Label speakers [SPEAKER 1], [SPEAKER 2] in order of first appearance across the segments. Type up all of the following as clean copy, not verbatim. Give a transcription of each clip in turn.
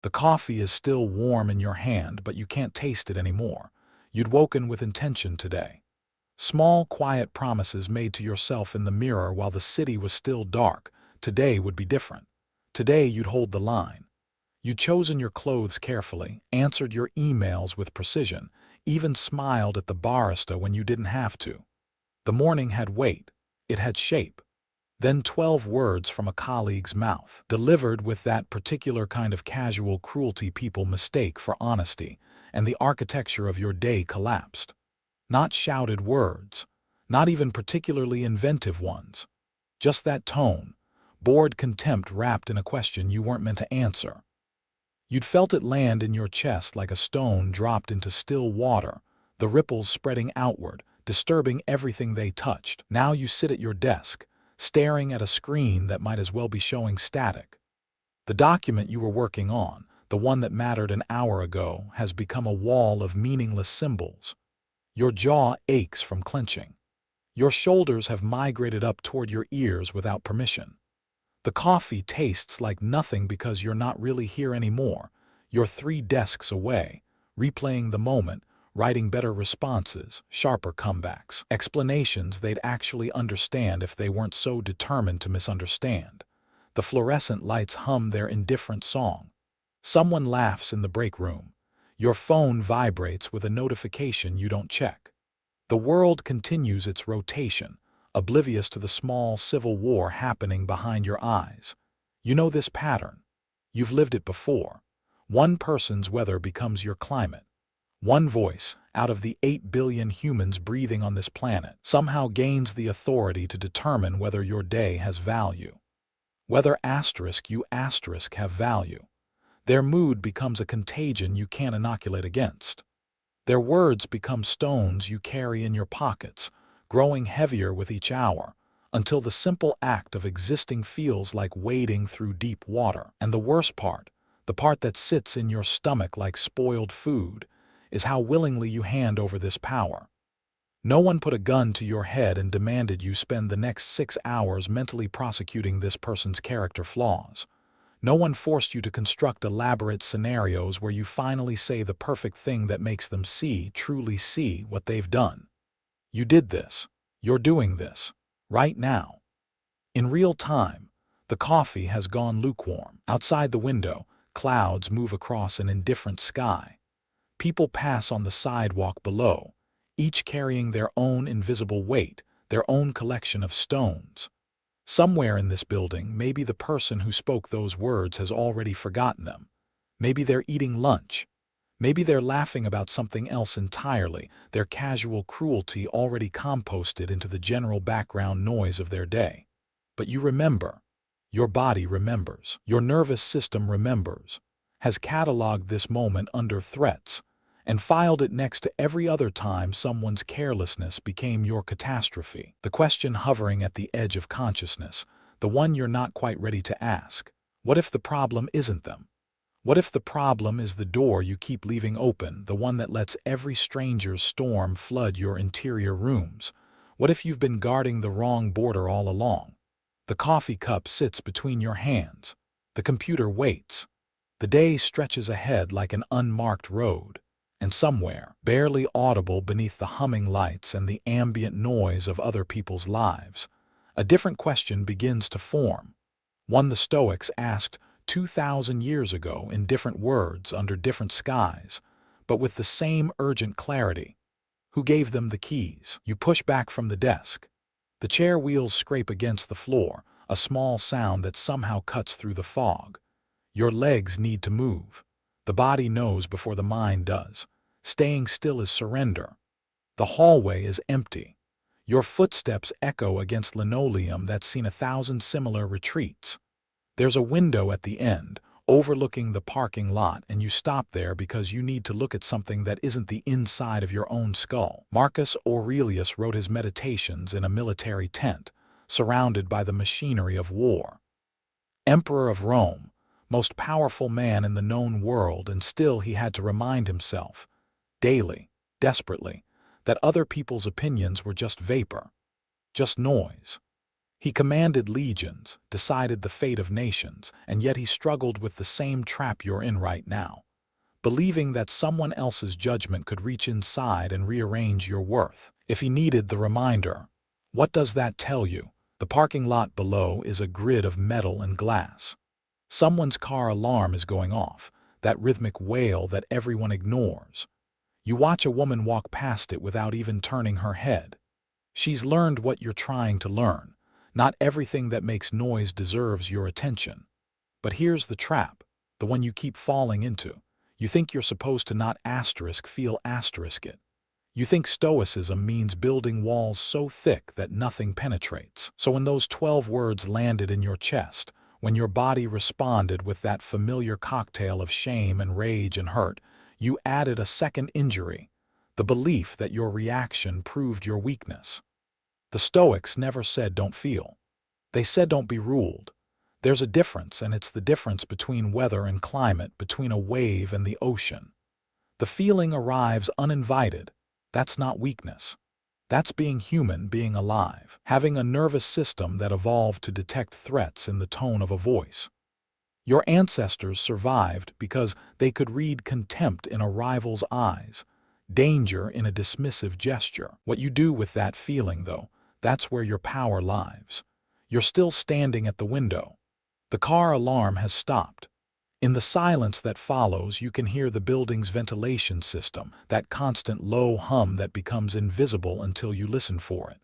[SPEAKER 1] The coffee is still warm in your hand, but you can't taste it anymore. You'd woken with intention today. Small, quiet promises made to yourself in the mirror while the city was still dark. Today would be different. Today you'd hold the line. You'd chosen your clothes carefully, answered your emails with precision, even smiled at the barista when you didn't have to. The morning had weight. It had shape. Then 12 words from a colleague's mouth, delivered with that particular kind of casual cruelty people mistake for honesty, and the architecture of your day collapsed. Not shouted words, not even particularly inventive ones. Just that tone, bored contempt wrapped in a question you weren't meant to answer. You'd felt it land in your chest like a stone dropped into still water, the ripples spreading outward, disturbing everything they touched. Now you sit at your desk, staring at a screen that might as well be showing static. The document you were working on, the one that mattered an hour ago, has become a wall of meaningless symbols. Your jaw aches from clenching. Your shoulders have migrated up toward your ears without permission. The coffee tastes like nothing because you're not really here anymore. You're 3 desks away, replaying the moment, writing better responses, sharper comebacks, explanations they'd actually understand if they weren't so determined to misunderstand. The fluorescent lights hum their indifferent song. Someone laughs in the break room. Your phone vibrates with a notification you don't check. The world continues its rotation, oblivious to the small civil war happening behind your eyes. You know this pattern. You've lived it before. One person's weather becomes your climate. One voice, out of the 8 billion humans breathing on this planet, somehow gains the authority to determine whether your day has value. Whether you have value. Their mood becomes a contagion you can't inoculate against. Their words become stones you carry in your pockets, growing heavier with each hour, until the simple act of existing feels like wading through deep water. And the worst part, the part that sits in your stomach like spoiled food, is how willingly you hand over this power. No one put a gun to your head and demanded you spend the next 6 hours mentally prosecuting this person's character flaws. No one forced you to construct elaborate scenarios where you finally say the perfect thing that makes them truly see what they've done. You did this. You're doing this. Right now. In real time, the coffee has gone lukewarm. Outside the window, clouds move across an indifferent sky. People pass on the sidewalk below, each carrying their own invisible weight, their own collection of stones. Somewhere in this building, maybe the person who spoke those words has already forgotten them. Maybe they're eating lunch. Maybe they're laughing about something else entirely, their casual cruelty already composted into the general background noise of their day. But you remember. Your body remembers. Your nervous system remembers. Has cataloged this moment under threats, and filed it next to every other time someone's carelessness became your catastrophe. The question hovering at the edge of consciousness, the one you're not quite ready to ask. What if the problem isn't them? What if the problem is the door you keep leaving open, the one that lets every stranger's storm flood your interior rooms? What if you've been guarding the wrong border all along? The coffee cup sits between your hands. The computer waits. The day stretches ahead like an unmarked road. And somewhere, barely audible beneath the humming lights and the ambient noise of other people's lives, a different question begins to form. One the Stoics asked 2,000 years ago in different words under different skies, but with the same urgent clarity. Who gave them the keys? You push back from the desk. The chair wheels scrape against the floor, a small sound that somehow cuts through the fog. Your legs need to move. The body knows before the mind does. Staying still is surrender. The hallway is empty. Your footsteps echo against linoleum that's seen 1,000 similar retreats. There's a window at the end, overlooking the parking lot, and you stop there because you need to look at something that isn't the inside of your own skull. Marcus Aurelius wrote his meditations in a military tent, surrounded by the machinery of war. Emperor of Rome, most powerful man in the known world, and still he had to remind himself, daily, desperately, that other people's opinions were just vapor, just noise. He commanded legions, decided the fate of nations, and yet he struggled with the same trap you're in right now, believing that someone else's judgment could reach inside and rearrange your worth. If he needed the reminder, what does that tell you? The parking lot below is a grid of metal and glass. Someone's car alarm is going off, that rhythmic wail that everyone ignores. You watch a woman walk past it without even turning her head. She's learned what you're trying to learn. Not everything that makes noise deserves your attention. But here's the trap, the one you keep falling into. You think you're supposed to not feel it. You think stoicism means building walls so thick that nothing penetrates. So when those 12 words landed in your chest, when your body responded with that familiar cocktail of shame and rage and hurt, you added a second injury, the belief that your reaction proved your weakness. The Stoics never said don't feel. They said don't be ruled. There's a difference, and it's the difference between weather and climate, between a wave and the ocean. The feeling arrives uninvited. That's not weakness. That's being human, being alive, having a nervous system that evolved to detect threats in the tone of a voice. Your ancestors survived because they could read contempt in a rival's eyes, danger in a dismissive gesture. What you do with that feeling, though, that's where your power lies. You're still standing at the window. The car alarm has stopped. In the silence that follows, you can hear the building's ventilation system, that constant low hum that becomes invisible until you listen for it.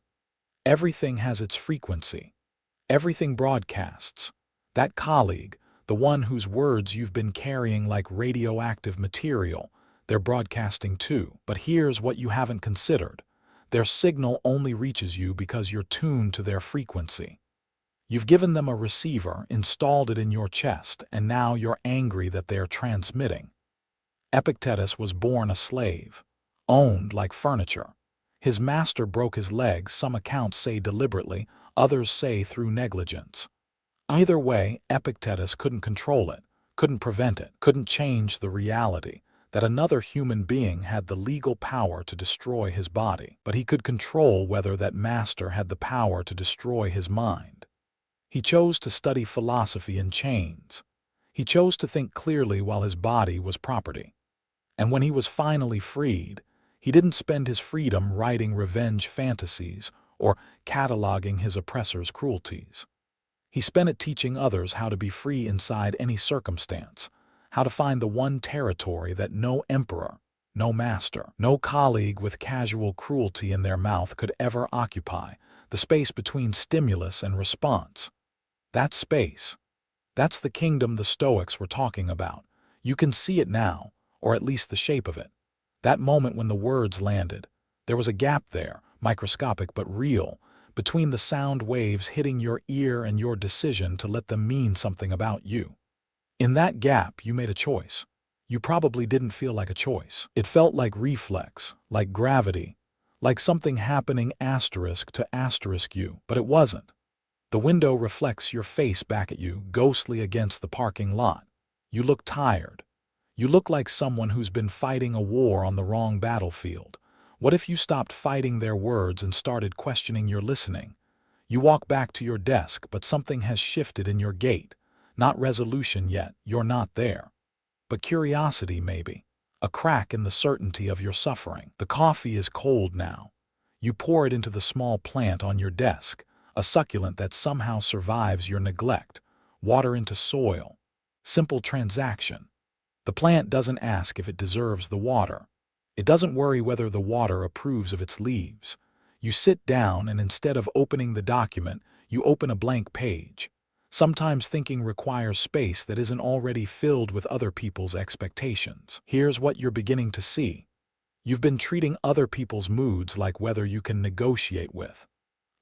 [SPEAKER 1] Everything has its frequency. Everything broadcasts. That colleague, the one whose words you've been carrying like radioactive material, they're broadcasting too. But here's what you haven't considered. Their signal only reaches you because you're tuned to their frequency. You've given them a receiver, installed it in your chest, and now you're angry that they're transmitting. Epictetus was born a slave, owned like furniture. His master broke his leg, some accounts say deliberately, others say through negligence. Either way, Epictetus couldn't control it, couldn't prevent it, couldn't change the reality that another human being had the legal power to destroy his body. But he could control whether that master had the power to destroy his mind. He chose to study philosophy in chains. He chose to think clearly while his body was property. And when he was finally freed, he didn't spend his freedom writing revenge fantasies or cataloging his oppressor's cruelties. He spent it teaching others how to be free inside any circumstance, how to find the one territory that no emperor, no master, no colleague with casual cruelty in their mouth could ever occupy, the space between stimulus and response. That space, that's the kingdom the Stoics were talking about. You can see it now, or at least the shape of it. That moment when the words landed, there was a gap there, microscopic but real, between the sound waves hitting your ear and your decision to let them mean something about you. In that gap, you made a choice. You probably didn't feel like a choice. It felt like reflex, like gravity, like something happening to you, but it wasn't. The window reflects your face back at you, ghostly against the parking lot. You look tired. You look like someone who's been fighting a war on the wrong battlefield. What if you stopped fighting their words and started questioning your listening? You walk back to your desk, but something has shifted in your gait. Not resolution yet, you're not there. But curiosity, maybe. A crack in the certainty of your suffering. The coffee is cold now. You pour it into the small plant on your desk, a succulent that somehow survives your neglect. Water into soil. Simple transaction. The plant doesn't ask if it deserves the water. It doesn't worry whether the water approves of its leaves. You sit down, and instead of opening the document, you open a blank page. Sometimes thinking requires space that isn't already filled with other people's expectations. Here's what you're beginning to see. You've been treating other people's moods like weather you can negotiate with.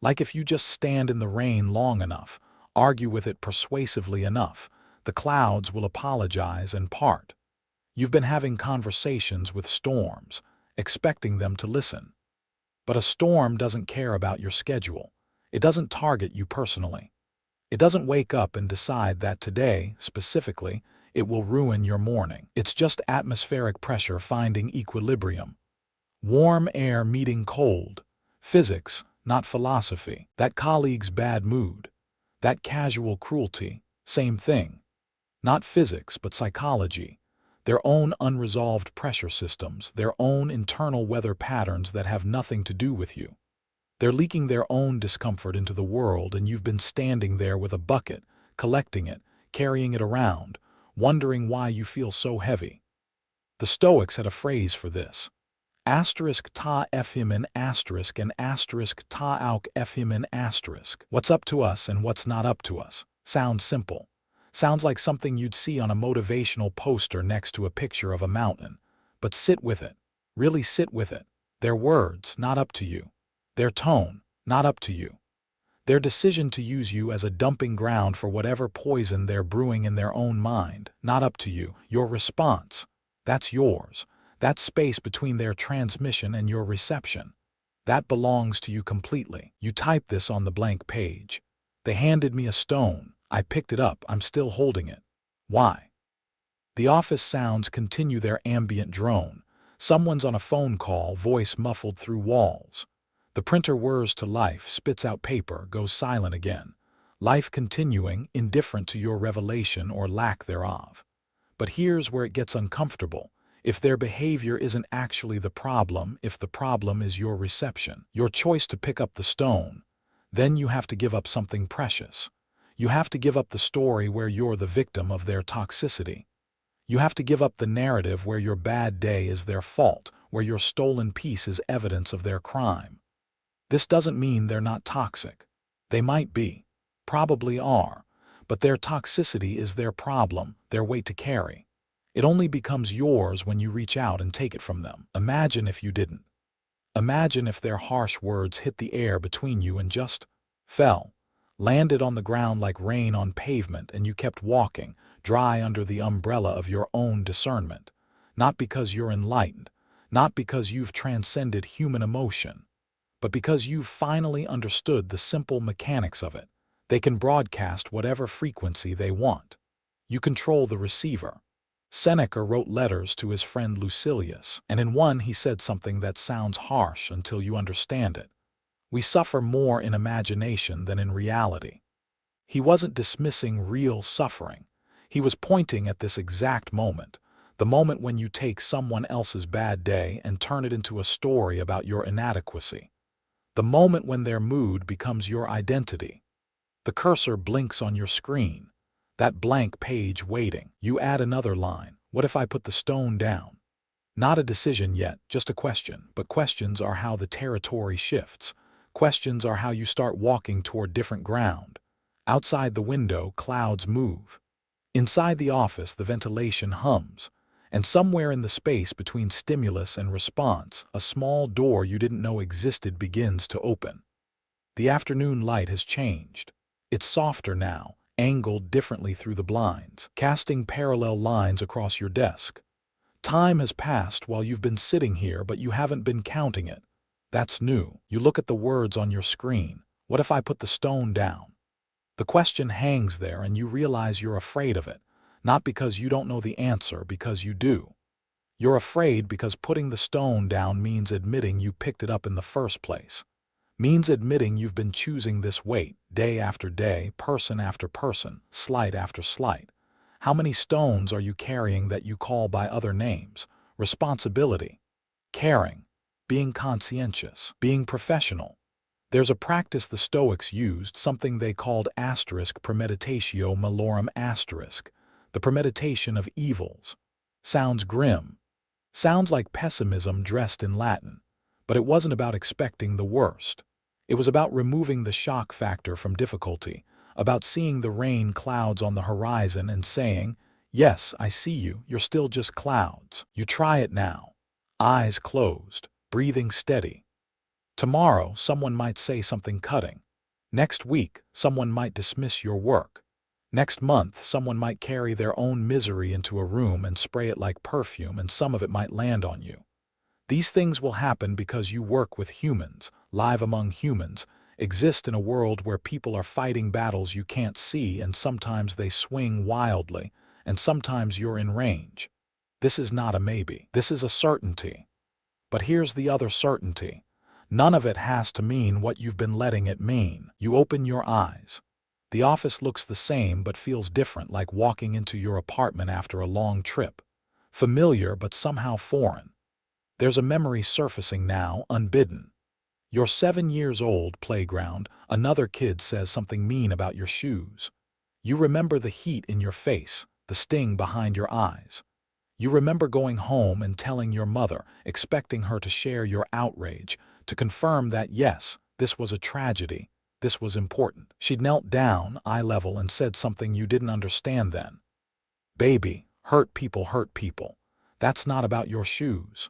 [SPEAKER 1] Like if you just stand in the rain long enough, argue with it persuasively enough, the clouds will apologize and part. You've been having conversations with storms, expecting them to listen. But a storm doesn't care about your schedule. It doesn't target you personally. It doesn't wake up and decide that today, specifically, it will ruin your morning. It's just atmospheric pressure finding equilibrium. Warm air meeting cold. Physics, not philosophy. That colleague's bad mood, that casual cruelty, same thing. Not physics, but psychology. Their own unresolved pressure systems, their own internal weather patterns that have nothing to do with you. They're leaking their own discomfort into the world, and you've been standing there with a bucket, collecting it, carrying it around, wondering why you feel so heavy. The Stoics had a phrase for this. Asterisk ta ephimen asterisk and asterisk ta auk ephimen asterisk. What's up to us and what's not up to us. Sounds simple. Sounds like something you'd see on a motivational poster next to a picture of a mountain. But sit with it. Really sit with it. Their words, not up to you. Their tone, not up to you. Their decision to use you as a dumping ground for whatever poison they're brewing in their own mind, not up to you. Your response, that's yours. That space between their transmission and your reception, that belongs to you completely. You type this on the blank page. They handed me a stone. I picked it up. I'm still holding it. Why? The office sounds continue their ambient drone. Someone's on a phone call, voice muffled through walls. The printer whirs to life, spits out paper, goes silent again. Life continuing, indifferent to your revelation or lack thereof. But here's where it gets uncomfortable. If their behavior isn't actually the problem, if the problem is your reception, your choice to pick up the stone, then you have to give up something precious. You have to give up the story where you're the victim of their toxicity. You have to give up the narrative where your bad day is their fault, where your stolen peace is evidence of their crime. This doesn't mean they're not toxic. They might be, probably are, but their toxicity is their problem, their weight to carry. It only becomes yours when you reach out and take it from them. Imagine if you didn't. Imagine if their harsh words hit the air between you and just fell, landed on the ground like rain on pavement, and you kept walking, dry under the umbrella of your own discernment. Not because you're enlightened, not because you've transcended human emotion, but because you've finally understood the simple mechanics of it. They can broadcast whatever frequency they want. You control the receiver. Seneca wrote letters to his friend Lucilius, and in one he said something that sounds harsh until you understand it. We suffer more in imagination than in reality. He wasn't dismissing real suffering. He was pointing at this exact moment, the moment when you take someone else's bad day and turn it into a story about your inadequacy. The moment when their mood becomes your identity. The cursor blinks on your screen. That blank page waiting. You add another line. What if I put the stone down? Not a decision yet, just a question. But questions are how the territory shifts. Questions are how you start walking toward different ground. Outside the window, clouds move. Inside the office, the ventilation hums. And somewhere in the space between stimulus and response, a small door you didn't know existed begins to open. The afternoon light has changed. It's softer now, angled differently through the blinds, casting parallel lines across your desk. Time has passed while you've been sitting here, but you haven't been counting it. That's new. You look at the words on your screen. What if I put the stone down? The question hangs there, and you realize you're afraid of it. Not because you don't know the answer, because you do. You're afraid because putting the stone down means admitting you picked it up in the first place. Means admitting you've been choosing this weight, day after day, person after person, slight after slight. How many stones are you carrying that you call by other names? Responsibility, caring, being conscientious, being professional. There's a practice the Stoics used, something they called asterisk premeditatio malorum asterisk, the premeditation of evils. Sounds grim. Sounds like pessimism dressed in Latin. But it wasn't about expecting the worst. It was about removing the shock factor from difficulty, about seeing the rain clouds on the horizon and saying, yes, I see you, you're still just clouds. You try it now. Eyes closed, breathing steady. Tomorrow, someone might say something cutting. Next week, someone might dismiss your work. Next month, someone might carry their own misery into a room and spray it like perfume, and some of it might land on you. These things will happen because you work with humans, live among humans, exist in a world where people are fighting battles you can't see, and sometimes they swing wildly, and sometimes you're in range. This is not a maybe. This is a certainty. But here's the other certainty. None of it has to mean what you've been letting it mean. You open your eyes. The office looks the same but feels different, like walking into your apartment after a long trip. Familiar but somehow foreign. There's a memory surfacing now, unbidden. Your 7-year-old playground, another kid says something mean about your shoes. You remember the heat in your face, the sting behind your eyes. You remember going home and telling your mother, expecting her to share your outrage, to confirm that yes, this was a tragedy, this was important. She'd knelt down, eye level, and said something you didn't understand then. Baby, hurt people hurt people. That's not about your shoes.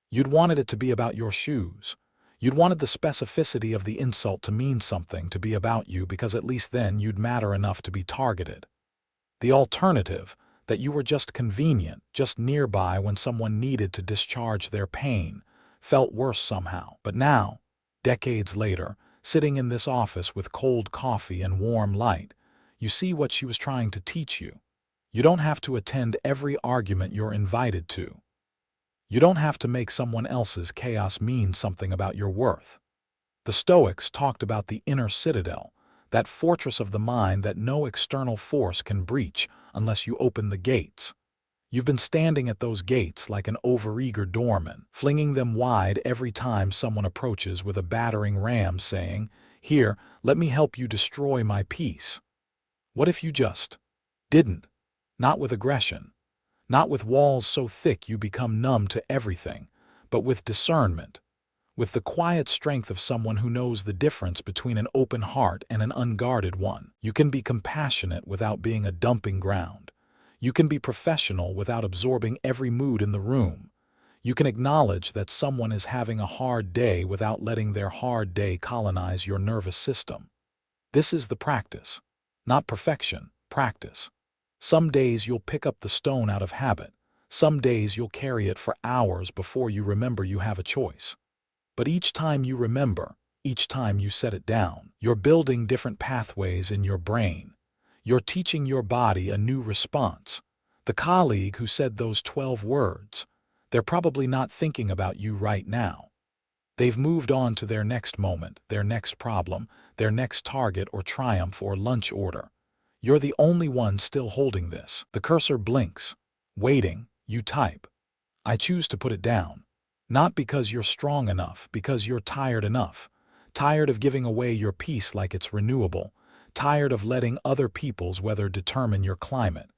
[SPEAKER 1] You'd wanted it to be about your shoes. You'd wanted the specificity of the insult to mean something, to be about you, because at least then you'd matter enough to be targeted. The alternative, that you were just convenient, just nearby when someone needed to discharge their pain, felt worse somehow. But now, decades later, sitting in this office with cold coffee and warm light, you see what she was trying to teach you. You don't have to attend every argument you're invited to. You don't have to make someone else's chaos mean something about your worth. The Stoics talked about the inner citadel, that fortress of the mind that no external force can breach unless you open the gates. You've been standing at those gates like an overeager doorman, flinging them wide every time someone approaches with a battering ram, saying, "Here, let me help you destroy my peace." What if you just didn't? Not with aggression. Not with walls so thick you become numb to everything, but with discernment, with the quiet strength of someone who knows the difference between an open heart and an unguarded one. You can be compassionate without being a dumping ground. You can be professional without absorbing every mood in the room. You can acknowledge that someone is having a hard day without letting their hard day colonize your nervous system. This is the practice. Not perfection, practice. Some days you'll pick up the stone out of habit. Some days you'll carry it for hours before you remember you have a choice. But each time you remember, each time you set it down, you're building different pathways in your brain. You're teaching your body a new response. The colleague who said those 12 words, they're probably not thinking about you right now. They've moved on to their next moment, their next problem, their next target or triumph or lunch order. You're the only one still holding this. The cursor blinks. Waiting, you type. I choose to put it down. Not because you're strong enough, because you're tired enough. Tired of giving away your peace like it's renewable. Tired of letting other people's weather determine your climate.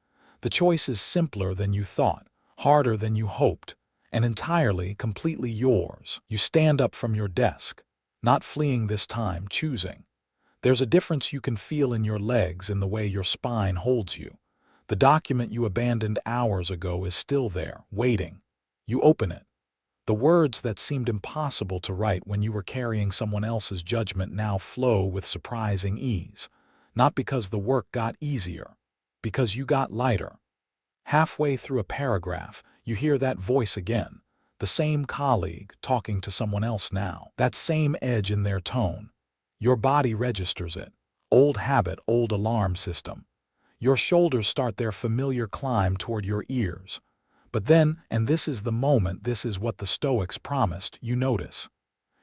[SPEAKER 1] The choice is simpler than you thought, harder than you hoped, and entirely, completely yours. You stand up from your desk, not fleeing this time, choosing. There's a difference you can feel in your legs, in the way your spine holds you. The document you abandoned hours ago is still there, waiting. You open it. The words that seemed impossible to write when you were carrying someone else's judgment now flow with surprising ease. Not because the work got easier, because you got lighter. Halfway through a paragraph, you hear that voice again. The same colleague talking to someone else now. That same edge in their tone. Your body registers it. Old habit, old alarm system. Your shoulders start their familiar climb toward your ears. But then, and this is the moment, this is what the Stoics promised, you notice.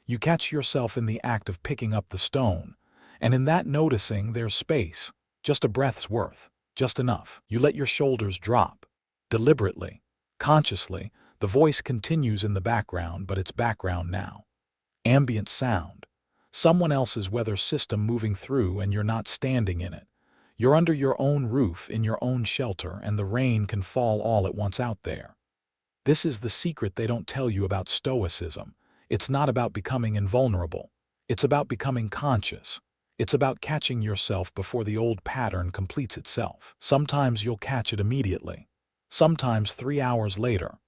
[SPEAKER 1] You catch yourself in the act of picking up the stone, and in that noticing there's space, just a breath's worth, just enough. You let your shoulders drop. Deliberately, consciously, the voice continues in the background, but it's background now. Ambient sound. Someone else's weather system moving through, and you're not standing in it. You're under your own roof, in your own shelter, and the rain can fall all at once out there. This is the secret they don't tell you about Stoicism. It's not about becoming invulnerable. It's about becoming conscious. It's about catching yourself before the old pattern completes itself. Sometimes you'll catch it immediately. Sometimes 3 hours later.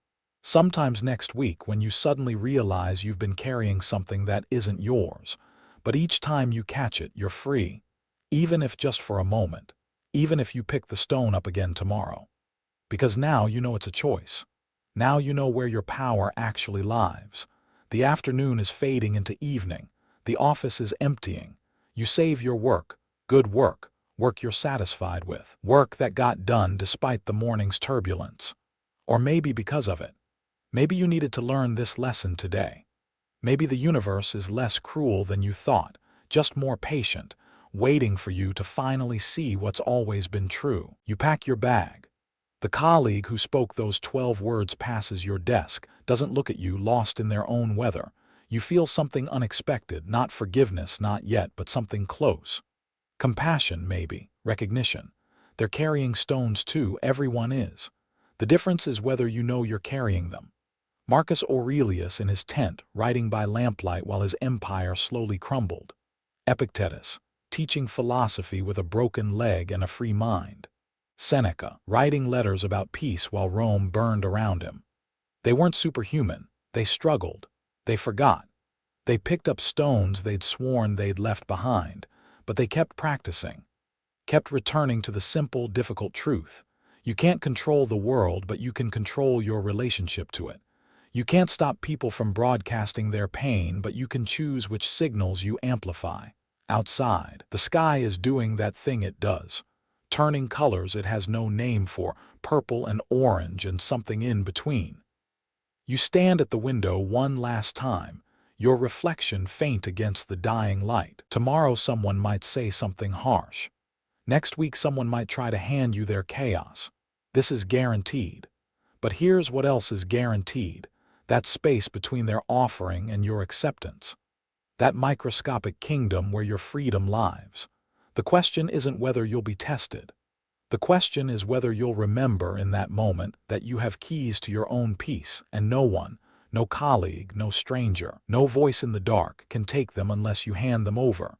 [SPEAKER 1] Sometimes next week when you suddenly realize you've been carrying something that isn't yours. But each time you catch it, you're free. Even if just for a moment. Even if you pick the stone up again tomorrow. Because now you know it's a choice. Now you know where your power actually lies. The afternoon is fading into evening. The office is emptying. You save your work, good work, work you're satisfied with, work that got done despite the morning's turbulence. Or maybe because of it. Maybe you needed to learn this lesson today. Maybe the universe is less cruel than you thought, just more patient, waiting for you to finally see what's always been true. You pack your bag. The colleague who spoke those 12 words passes your desk, doesn't look at you, lost in their own weather. You feel something unexpected, not forgiveness, not yet, but something close. Compassion, maybe. Recognition. They're carrying stones too, everyone is. The difference is whether you know you're carrying them. Marcus Aurelius in his tent, writing by lamplight while his empire slowly crumbled. Epictetus, teaching philosophy with a broken leg and a free mind. Seneca, writing letters about peace while Rome burned around him. They weren't superhuman. They struggled. They forgot. They picked up stones they'd sworn they'd left behind, but they kept practicing, kept returning to the simple, difficult truth. You can't control the world, but you can control your relationship to it. You can't stop people from broadcasting their pain, but you can choose which signals you amplify. Outside, the sky is doing that thing it does, turning colors it has no name for, purple and orange and something in between. You stand at the window one last time, your reflection faint against the dying light. Tomorrow someone might say something harsh. Next week someone might try to hand you their chaos. This is guaranteed. But here's what else is guaranteed: that space between their offering and your acceptance. That microscopic kingdom where your freedom lives. The question isn't whether you'll be tested. The question is whether you'll remember in that moment that you have keys to your own peace, and no one, no colleague, no stranger, no voice in the dark can take them unless you hand them over.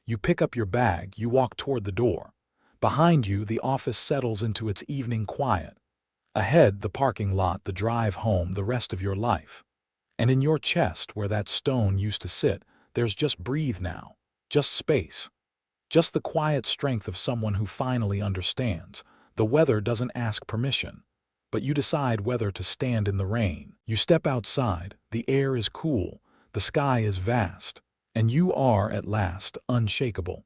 [SPEAKER 1] You pick up your bag, you walk toward the door. Behind you, the office settles into its evening quiet. Ahead, the parking lot, the drive home, the rest of your life. And in your chest, where that stone used to sit, there's just breathe now, just space. Just the quiet strength of someone who finally understands. The weather doesn't ask permission, but you decide whether to stand in the rain. You step outside, the air is cool, the sky is vast, and you are, at last, unshakable.